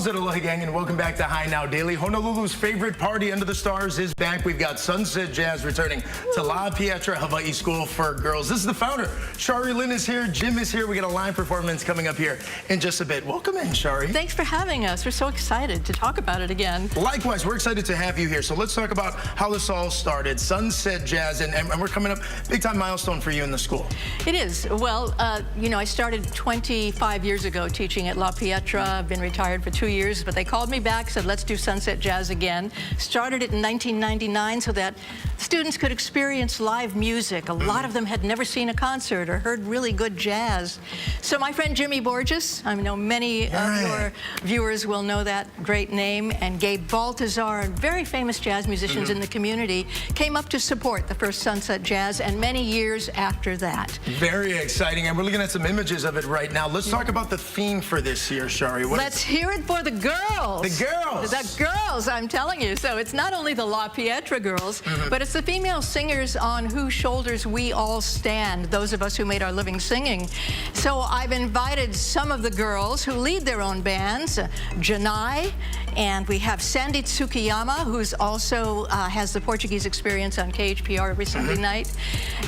How's it, Aloha gang, and welcome back to High Now Daily. Honolulu's favorite party under the stars is back. We've got Sunset Jazz returning to La Pietra, Hawaii School for Girls. This is the founder. Shari Lynn is here, Jim is here. We got a live performance coming up here in just a bit. Welcome in, Shari. Thanks for having us. We're so excited to talk about it again. Likewise, we're excited to have you here. So let's talk about how this all started. Sunset Jazz, and we're coming up, big time milestone for you in the school. It is. Well, you know, I started 25 years ago teaching at La Pietra. I've been retired for 2 years, but they called me back, said, let's do Sunset Jazz again. Started it in 1999 so that students could experience live music. A lot of them had never seen a concert or heard really good jazz. So my friend Jimmy Borges, I know many of your viewers will know that great name, and Gabe Baltazar, very famous jazz musicians in the community, came up to support the first Sunset Jazz and many years after that. Very exciting, and we're looking at some images of it right now. Let's talk about the theme for this year, Shari. Let's hear it for the girls. The girls. The girls, I'm telling you. So it's not only the La Pietra girls, but it's the female singers on whose shoulders we all stand, those of us who made our living singing. So I've invited some of the girls who lead their own bands, Janai, and we have Sandy Tsukiyama, who's also has the Portuguese experience on KHPR every Sunday night.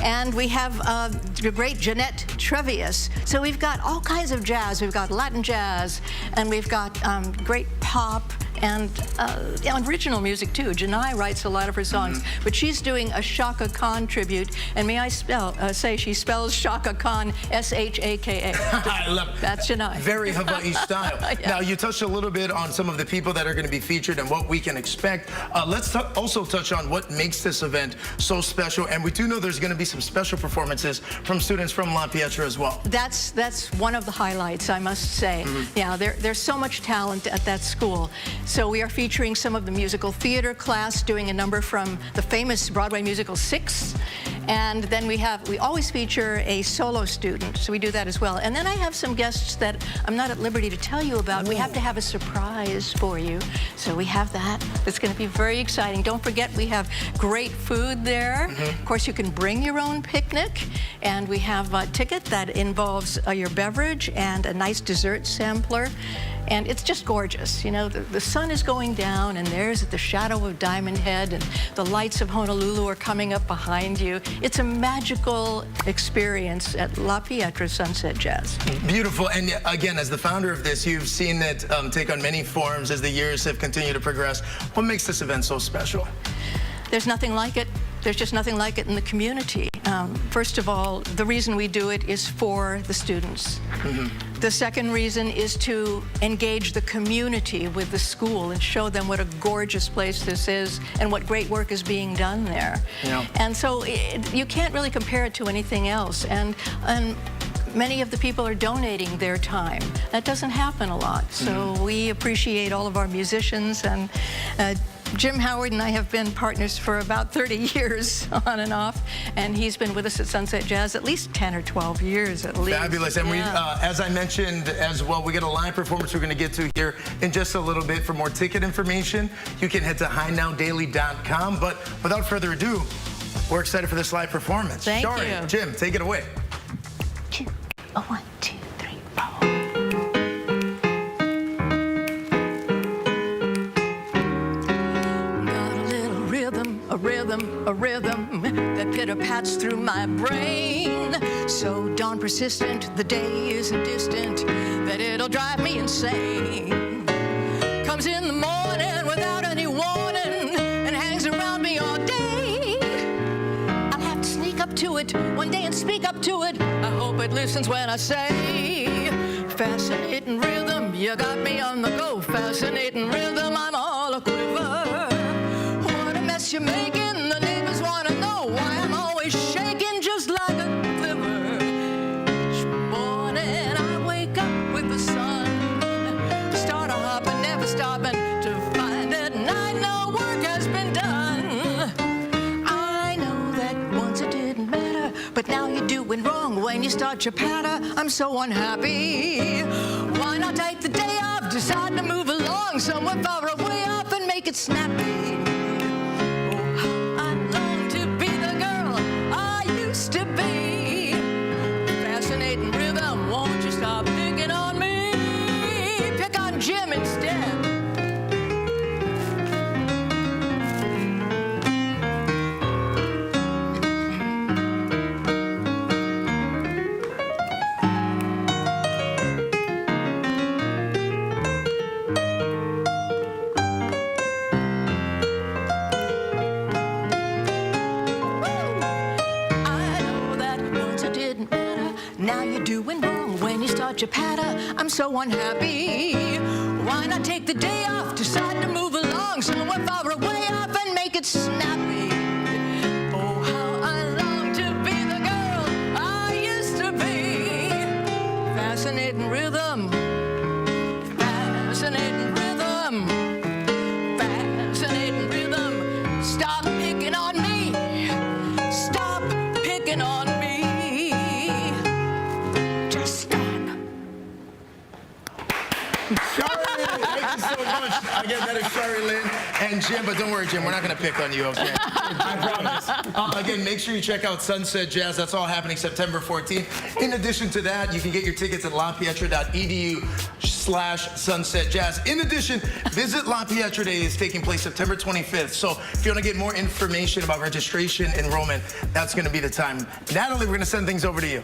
And we have the great Jeanette Trevius. So we've got all kinds of jazz. We've got Latin jazz, and we've got great pop and original music too. Janai writes a lot of her songs, but she's doing a Shaka Khan tribute, and may I say she spells Shaka Khan S-H-A-K-A. I love it. That's Janai. Very Hawaii style. Yeah. Now, you touched a little bit on some of the people that are going to be featured and what we can expect. Let's also touch on what makes this event so special, and we do know there's going to be some special performances from students from La Pietra as well. That's one of the highlights, I must say. Yeah, there's so much talent at that school. So we are featuring some of the musical theater class doing a number from the famous Broadway musical Six. And then we always feature a solo student, so we do that as well. And then I have some guests that I'm not at liberty to tell you about. We have to have a surprise for you. So we have that. It's going to be very exciting. Don't forget, we have great food there. Of course, you can bring your own picnic. And we have a ticket that involves your beverage and a nice dessert sampler. And it's just gorgeous. You know, the sun is going down, and there's the shadow of Diamond Head, and the lights of Honolulu are coming up behind you. It's a magical experience at La Pietra Sunset Jazz. Beautiful. And again, as the founder of this, you've seen it take on many forms as the years have continued to progress. What makes this event so special? There's nothing like it. There's just nothing like it in the community. First of all, the reason we do it is for the students. The second reason is to engage the community with the school and show them what a gorgeous place this is and what great work is being done there. Yeah. And so you can't really compare it to anything else. And many of the people are donating their time. That doesn't happen a lot. So we appreciate all of our musicians, and Jim Howard and I have been partners for about 30 years on and off, and he's been with us at Sunset Jazz at least 10 or 12 years at least. Fabulous. And we, as I mentioned as well, we got a live performance we're going to get to here in just a little bit. For more ticket information, you can head to highnowdaily.com. But without further ado, we're excited for this live performance. Thank Shari, you. Jim, take it away. 2, 1, 2, 3, 4. A rhythm that pitter-pats through my brain. So dawn persistent, the day isn't distant, that it'll drive me insane. Comes in the morning without any warning and hangs around me all day. I'll have to sneak up to it one day and speak up to it. I hope it listens when I say, fascinating rhythm, you got me on the go. Fascinating rhythm, I'm all a quiver. What a mess you're making. The neighbors want to know why I'm always shaking just like a quiver. Each morning I wake up with the sun, start a hopping, never stopping, to find at night no work has been done. I know that once it didn't matter, but now you're doing wrong when you start your patter. I'm so unhappy. Why not take the day off, decide to move along somewhere far away off and make it snappy? Fascinating rhythm, won't you stop picking on me? Pick on Jim instead. Now you're doing wrong when you start your patter. I'm so unhappy. Why not take the day off, decide to move along somewhere far away off and make it snappy? Oh, how I long to be the girl I used to be. Fascinating rhythm. Fascinating rhythm. Fascinating rhythm. Stop picking on me. Stop picking on me. Just stop. Shari, thank you so much. Again, that is Shari Lynn and Jim, but don't worry, Jim, we're not going to pick on you, okay? I promise. Again, make sure you check out Sunset Jazz. That's all happening September 14th. In addition to that, you can get your tickets at lapietra.edu/Sunset Jazz. In addition, Visit La Pietra Day is taking place September 25th. So if you want to get more information about registration, enrollment, that's going to be the time. Natalie, we're going to send things over to you.